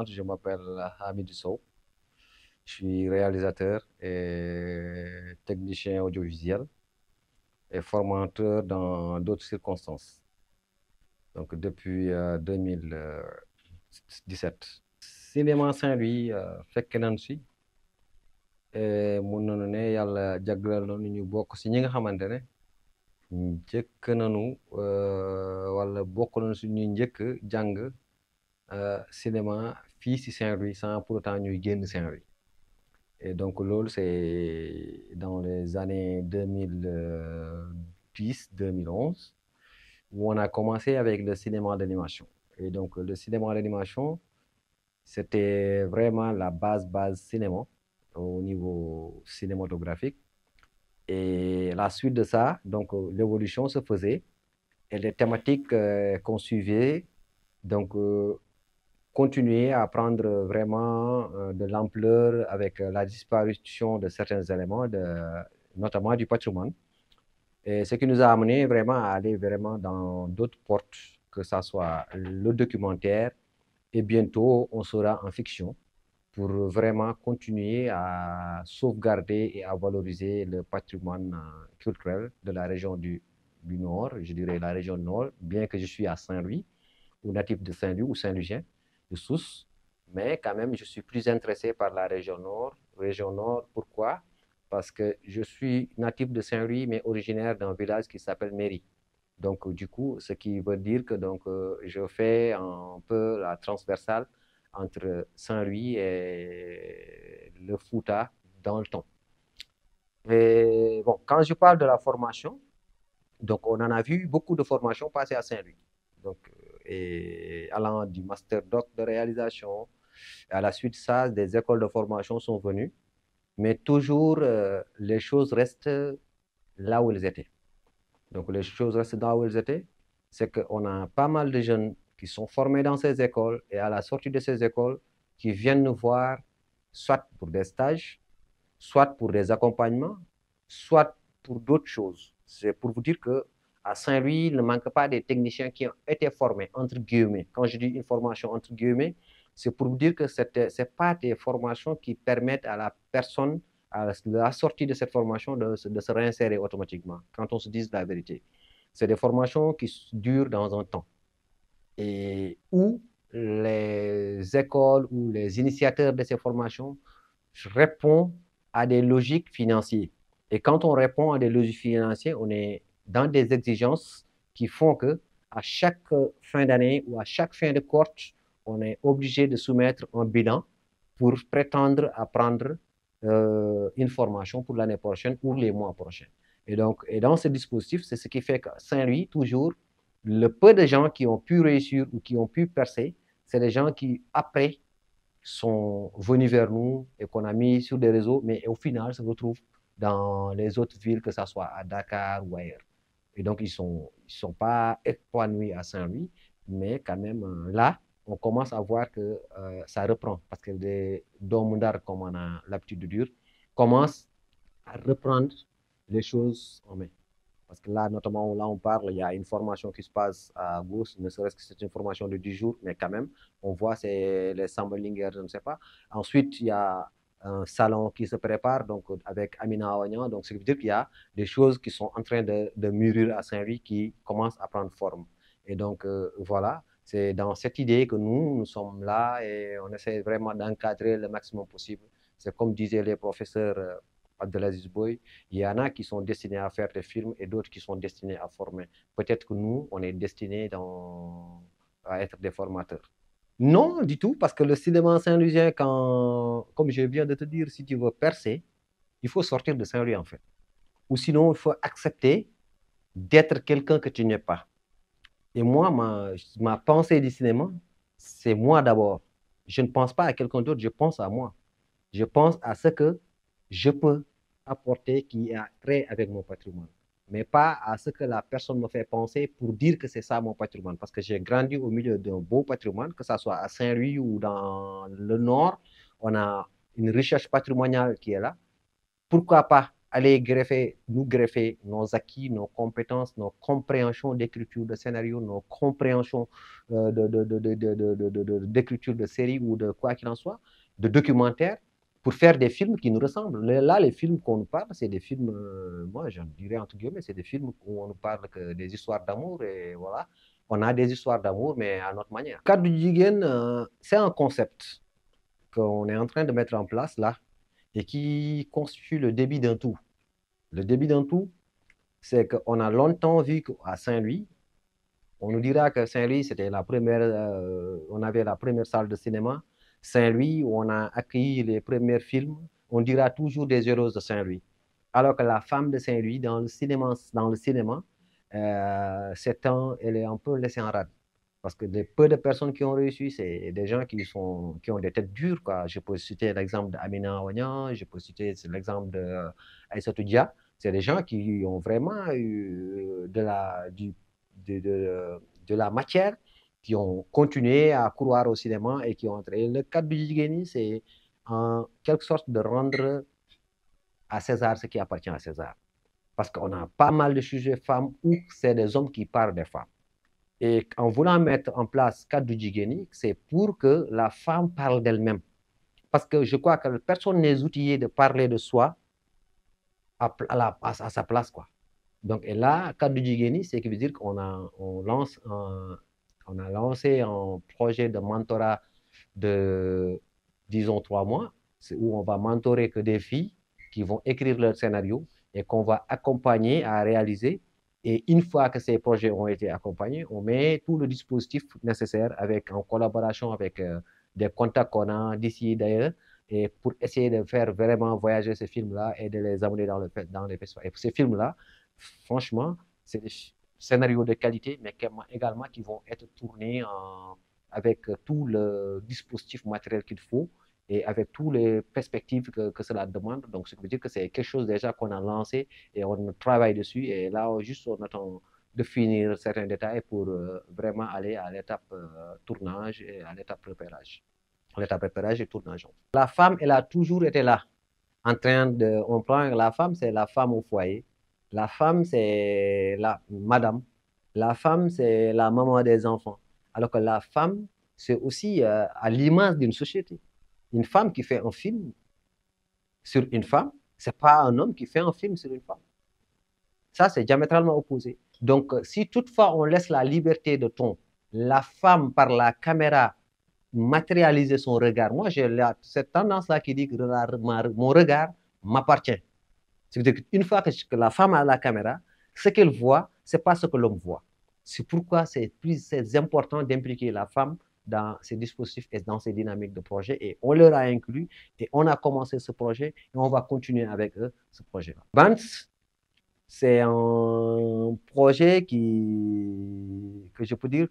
présente, je m'appelle Hamid Sow. Je suis réalisateur et technicien audiovisuel et formateur dans d'autres circonstances. Donc depuis 2017. Cinéma Saint-Louis fekk nañ si mun nañu ne yàlla jagleel nañu ñu bokk si ñi nga xamante ne njëkk nañu wala bokk nañu si ñuy njëkk jàng cinéma fii si Saint-Louis sans pour autant ñuy génn Saint-Louis. Et donc, l'OL, c'est dans les années 2010-2011 où on a commencé avec le cinéma d'animation. Et donc, le cinéma d'animation, c'était vraiment la base cinéma au niveau cinématographique. Et la suite de ça, donc, l'évolution se faisait et les thématiques qu'on suivait, donc, continuer à prendre vraiment de l'ampleur avec la disparition de certains éléments, notamment du patrimoine. Et ce qui nous a amené vraiment à aller vraiment dans d'autres portes, que ce soit le documentaire, et bientôt on sera en fiction pour vraiment continuer à sauvegarder et à valoriser le patrimoine culturel de la région du Nord, je dirais la région Nord, bien que je suis à Saint-Louis, ou natif de Saint-Louis ou Saint-Louisien de Sousse, mais quand même, je suis plus intéressé par la région Nord. Région Nord, pourquoi? Parce que je suis natif de Saint-Louis, mais originaire d'un village qui s'appelle Méry. Donc, du coup, ce qui veut dire que donc, je fais un peu la transversale entre Saint-Louis et le Fouta dans le temps. Et bon, quand je parle de la formation, donc on en a vu beaucoup de formations passer à Saint-Louis. Donc, et allant du master doc de réalisation, à la suite de ça, des écoles de formation sont venues, mais toujours les choses restent là où elles étaient. Donc les choses restent là où elles étaient, c'est qu'on a pas mal de jeunes qui sont formés dans ces écoles et à la sortie de ces écoles, qui viennent nous voir soit pour des stages, soit pour des accompagnements, soit pour d'autres choses. C'est pour vous dire que à Saint-Louis, il ne manque pas des techniciens qui ont été formés, entre guillemets. Quand je dis une formation entre guillemets, c'est pour vous dire que ce n'est pas des formations qui permettent à la personne, à la sortie de cette formation, de se réinsérer automatiquement, quand on se dise la vérité. C'est des formations qui durent dans un temps et où les écoles ou les initiateurs de ces formations répondent à des logiques financières. Et quand on répond à des logiques financières, on est dans des exigences qui font que à chaque fin d'année ou à chaque fin de cohorte, on est obligé de soumettre un bilan pour prétendre à prendre une formation pour l'année prochaine ou les mois prochains. Et donc, et dans ce dispositif, c'est ce qui fait que Saint-Louis, toujours, le peu de gens qui ont pu réussir ou qui ont pu percer, c'est des gens qui, après, sont venus vers nous et qu'on a mis sur des réseaux, mais au final se retrouvent dans les autres villes, que ce soit à Dakar ou ailleurs. Et donc, ils sont pas épanouis à Saint-Louis, mais quand même, là, on commence à voir que ça reprend, parce que des Domundar, comme on a l'habitude de dire, commencent à reprendre les choses en main. Parce que là, notamment, là, on parle, il y a une formation qui se passe à Gauss, ne serait-ce que c'est une formation de 10 jours, mais quand même, on voit, c'est les Samblinger, je ne sais pas. Ensuite, il y a un salon qui se prépare, donc avec Amina Awagnan, donc ce qui veut dire qu'il y a des choses qui sont en train de mûrir à Saint-Louis qui commencent à prendre forme. Et donc, voilà, c'est dans cette idée que nous sommes là et on essaie vraiment d'encadrer le maximum possible. C'est comme disaient les professeurs Abdelaziz Boy, il y en a qui sont destinés à faire des films et d'autres qui sont destinés à former. Peut-être que nous, on est destinés à être des formateurs. Non, du tout, parce que le cinéma saint-louisien, comme je viens de te dire, si tu veux percer, il faut sortir de Saint-Louis en fait. Ou sinon, il faut accepter d'être quelqu'un que tu n'es pas. Et moi, ma pensée du cinéma, c'est moi d'abord. Je ne pense pas à quelqu'un d'autre, je pense à moi. Je pense à ce que je peux apporter qui a trait avec mon patrimoine, mais pas à ce que la personne me fait penser pour dire que c'est ça mon patrimoine. Parce que j'ai grandi au milieu d'un beau patrimoine, que ce soit à Saint-Louis ou dans le Nord, on a une recherche patrimoniale qui est là. Pourquoi pas aller nous greffer nos acquis, nos compétences, nos compréhensions d'écriture de scénario, nos compréhensions d'écriture de série ou de quoi qu'il en soit, de documentaire, pour faire des films qui nous ressemblent. Là, les films qu'on nous parle, c'est des films, moi je dirais entre guillemets, c'est des films où on nous parle que des histoires d'amour et voilà. On a des histoires d'amour, mais à notre manière. Kaddu Jigéen, c'est un concept qu'on est en train de mettre en place là et qui constitue le début d'un tout. Le début d'un tout, c'est qu'on a longtemps vu qu'à Saint-Louis, on nous dira que Saint-Louis, c'était la première, on avait la première salle de cinéma. Saint-Louis, où on a accueilli les premiers films, on dira toujours des héros de Saint-Louis. Alors que la femme de Saint-Louis, dans le cinéma, elle est un peu laissée en rade. Parce que les peu de personnes qui ont réussi, c'est des gens qui ont des têtes dures, quoi. Je peux citer l'exemple d'Amina Awanian, je peux citer l'exemple d'Aïssatou Dia. C'est des gens qui ont vraiment eu de la matière, qui ont continué à courir au cinéma et qui ont entré. Le cadre du Jigéni, c'est en quelque sorte de rendre à César ce qui appartient à César. Parce qu'on a pas mal de sujets femmes où c'est des hommes qui parlent des femmes. Et en voulant mettre en place cadre du Jigéni, c'est pour que la femme parle d'elle-même. Parce que je crois que personne n'est outillé de parler de soi à sa place, quoi. Donc, et là, cadre du Jigéni, c'est qui veut dire qu'on on a lancé un projet de mentorat de, disons, 3 mois, où on va mentorer que des filles qui vont écrire leur scénario et qu'on va accompagner à réaliser. Et une fois que ces projets ont été accompagnés, on met tout le dispositif nécessaire en collaboration avec des contacts qu'on a d'ici et d'ailleurs, et pour essayer de faire vraiment voyager ces films-là et de les amener dans les festivals. Et ces films-là, franchement, c'est des scénarios de qualité, mais également qui vont être tournés avec tout le dispositif matériel qu'il faut et avec toutes les perspectives que cela demande. Donc, ce qui veut dire que c'est quelque chose déjà qu'on a lancé et on travaille dessus. Et là, juste, on attend de finir certains détails pour vraiment aller à l'étape tournage et à l'étape repérage. L'étape repérage et tournage. La femme, elle a toujours été là, en train de... On prend la femme, c'est la femme au foyer. La femme, c'est la madame. La femme, c'est la maman des enfants. Alors que la femme, c'est aussi à l'image d'une société. Une femme qui fait un film sur une femme, c'est pas un homme qui fait un film sur une femme. Ça, c'est diamétralement opposé. Donc, si toutefois on laisse la liberté de ton, la femme par la caméra matérialiser son regard, moi j'ai cette tendance-là qui dit que mon regard m'appartient. C'est-à-dire qu'une fois que la femme a la caméra, ce qu'elle voit, c'est pas ce que l'homme voit. C'est pourquoi c'est important d'impliquer la femme dans ces dispositifs et dans ces dynamiques de projet. Et on leur a inclus et on a commencé ce projet et on va continuer avec eux ce projet-là. BANTS, c'est un projet que je peux dire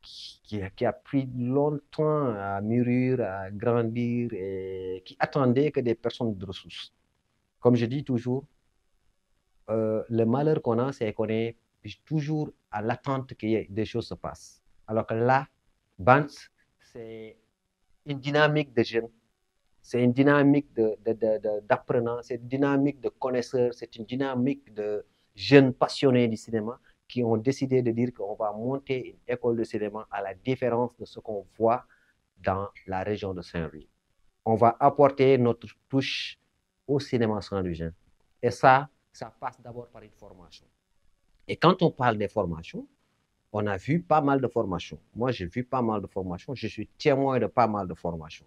qui a pris longtemps à mûrir, à grandir et qui attendait que des personnes de ressources. Comme je dis toujours, le malheur qu'on a, c'est qu'on est toujours à l'attente que des choses se passent. Alors que là, BANTS, c'est une dynamique de jeunes, c'est une dynamique d'apprenants, c'est une dynamique de connaisseurs, c'est une dynamique de jeunes passionnés du cinéma qui ont décidé de dire qu'on va monter une école de cinéma à la différence de ce qu'on voit dans la région de Saint-Louis. On va apporter notre touche au cinéma saint-louisien. Et ça passe d'abord par une formation. Et quand on parle des formations, on a vu pas mal de formations. Moi, j'ai vu pas mal de formations. Je suis témoin de pas mal de formations.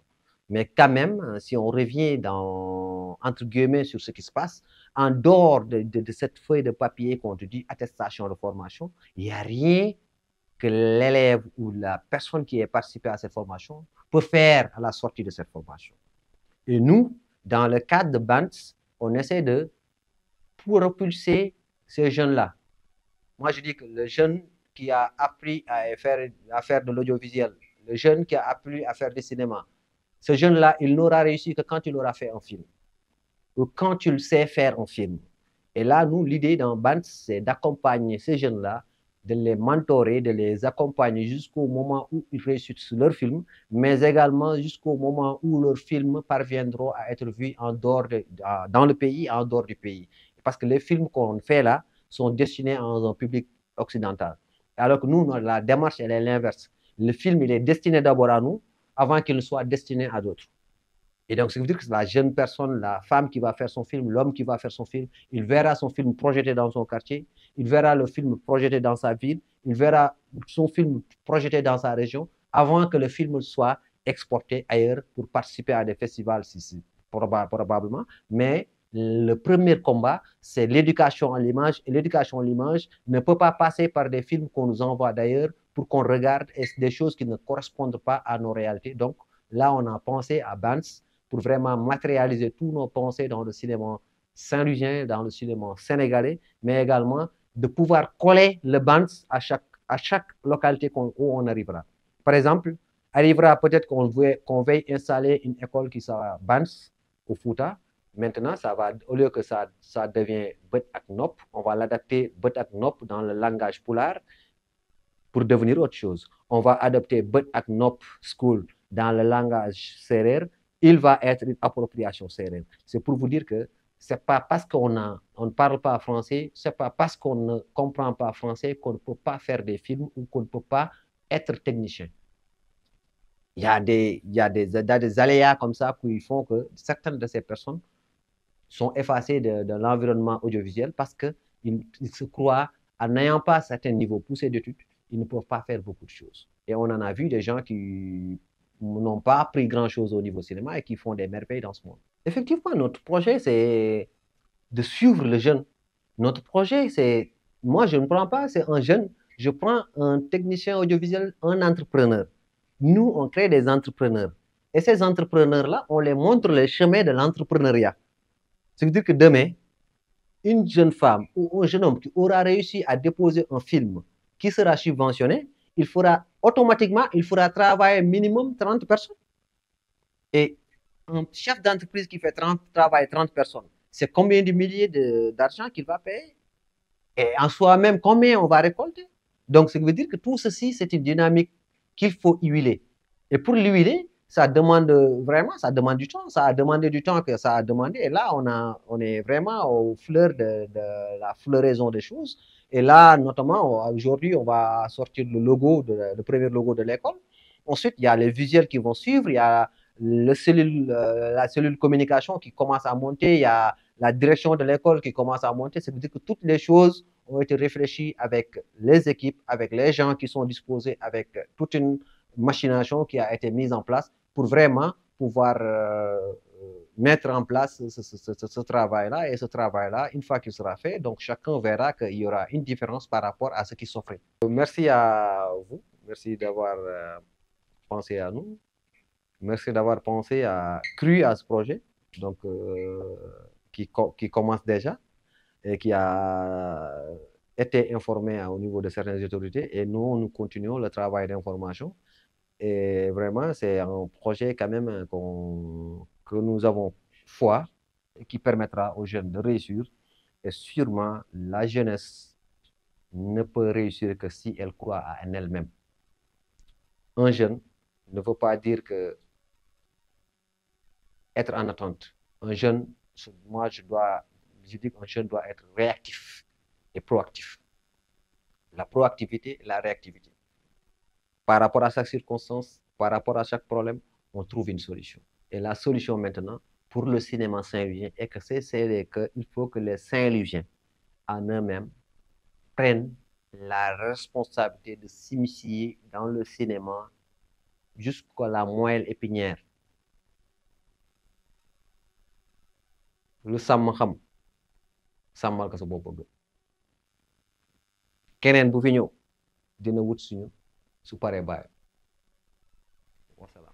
Mais quand même, si on revient entre guillemets sur ce qui se passe, en dehors de cette feuille de papier qu'on te dit attestation de formation, il n'y a rien que l'élève ou la personne qui a participé à cette formation peut faire à la sortie de cette formation. Et nous, dans le cadre de BANTS, on essaie de propulser ces jeunes-là. Moi, je dis que le jeune qui a appris à faire de l'audiovisuel, le jeune qui a appris à faire du cinéma, ce jeune-là, il n'aura réussi que quand il aura fait un film ou quand il sait faire un film. Et là, nous, l'idée dans BANTS, c'est d'accompagner ces jeunes-là, de les mentorer, de les accompagner jusqu'au moment où ils réussissent sur leur film, mais également jusqu'au moment où leurs films parviendront à être vus dans le pays, en dehors du pays. Parce que les films qu'on fait là sont destinés à un public occidental. Alors que nous, la démarche, elle est l'inverse. Le film, il est destiné d'abord à nous, avant qu'il ne soit destiné à d'autres. Et donc, ça veut dire que la jeune personne, la femme qui va faire son film, l'homme qui va faire son film, il verra son film projeté dans son quartier, il verra le film projeté dans sa ville, il verra son film projeté dans sa région, avant que le film soit exporté ailleurs pour participer à des festivals, probablement. Mais le premier combat, c'est l'éducation à l'image. Et l'éducation à l'image ne peut pas passer par des films qu'on nous envoie d'ailleurs pour qu'on regarde des choses qui ne correspondent pas à nos réalités. Donc, là, on a pensé à Bands pour vraiment matérialiser tous nos pensées dans le cinéma saint-louisien, dans le cinéma sénégalais, mais également de pouvoir coller le Bands à chaque localité où on arrivera. Par exemple, arrivera peut-être qu'on veuille installer une école qui sera Bands au Fouta. Maintenant, au lieu que ça devient Bet ak Nop, on va l'adapter Bet ak Nop dans le langage poulard pour devenir autre chose. On va adapter Bet ak Nop School dans le langage sérère. Il va être une appropriation sérère. C'est pour vous dire que c'est pas parce qu'on ne parle pas français, c'est pas parce qu'on ne comprend pas français qu'on ne peut pas faire des films ou qu'on ne peut pas être technicien. Il y a des aléas comme ça qui font que certaines de ces personnes sont effacées de l'environnement audiovisuel parce qu'ils se croient, en n'ayant pas certains niveaux poussés d'études, ils ne peuvent pas faire beaucoup de choses. Et on en a vu des gens qui n'ont pas appris grand-chose au niveau cinéma et qui font des merveilles dans ce monde. Effectivement, notre projet, c'est de suivre le jeune. Notre projet, c'est, moi, je ne prends pas, c'est un jeune, je prends un technicien audiovisuel, un entrepreneur. Nous, on crée des entrepreneurs. Et ces entrepreneurs-là, on les montre le chemin de l'entrepreneuriat. C'est-à-dire que demain, une jeune femme ou un jeune homme qui aura réussi à déposer un film qui sera subventionné, il fera automatiquement, il fera travailler minimum 30 personnes. Et un chef d'entreprise qui fait travailler 30 personnes, c'est combien de milliers d'argent qu'il va payer? Et en soi-même, combien on va récolter? Donc, ça veut dire que tout ceci, c'est une dynamique qu'il faut huiler. Et pour l'huiler, ça demande vraiment, ça demande du temps. Ça a demandé du temps que ça a demandé. Et là, on est vraiment au fleur de la floraison des choses. Et là, notamment, aujourd'hui, on va sortir le premier logo de l'école. Ensuite, il y a les visuels qui vont suivre. Il y a la cellule communication qui commence à monter. Il y a la direction de l'école qui commence à monter. Ça veut dire que toutes les choses ont été réfléchies avec les équipes, avec les gens qui sont disposés, avec toute une machination qui a été mise en place pour vraiment pouvoir mettre en place ce travail-là. Et ce travail-là, une fois qu'il sera fait, donc chacun verra qu'il y aura une différence par rapport à ce qui s'offrait. Merci à vous. Merci d'avoir pensé à nous. Merci d'avoir cru à ce projet. Donc, qui commence déjà et qui a été informé au niveau de certaines autorités. Et nous continuons le travail d'information. Et vraiment, c'est un projet quand même que nous avons foi et qui permettra aux jeunes de réussir. Et sûrement, la jeunesse ne peut réussir que si elle croit en elle-même. Un jeune ne veut pas dire que être en attente. Un jeune, moi, je dis qu'un jeune doit être réactif et proactif. La proactivité et la réactivité. Par rapport à chaque circonstance, par rapport à chaque problème, on trouve une solution. Et la solution maintenant, pour le cinéma saint-louisien, est que qu'il faut que les Saint-Louisiens, en eux-mêmes, prennent la responsabilité de s'immiscer dans le cinéma jusqu'à la moelle épinière. Le sàmm xam sàmmal ko sa bopp bëgg keneen bu fi ñëw dina wut suñu su paree bàyyi wasalaam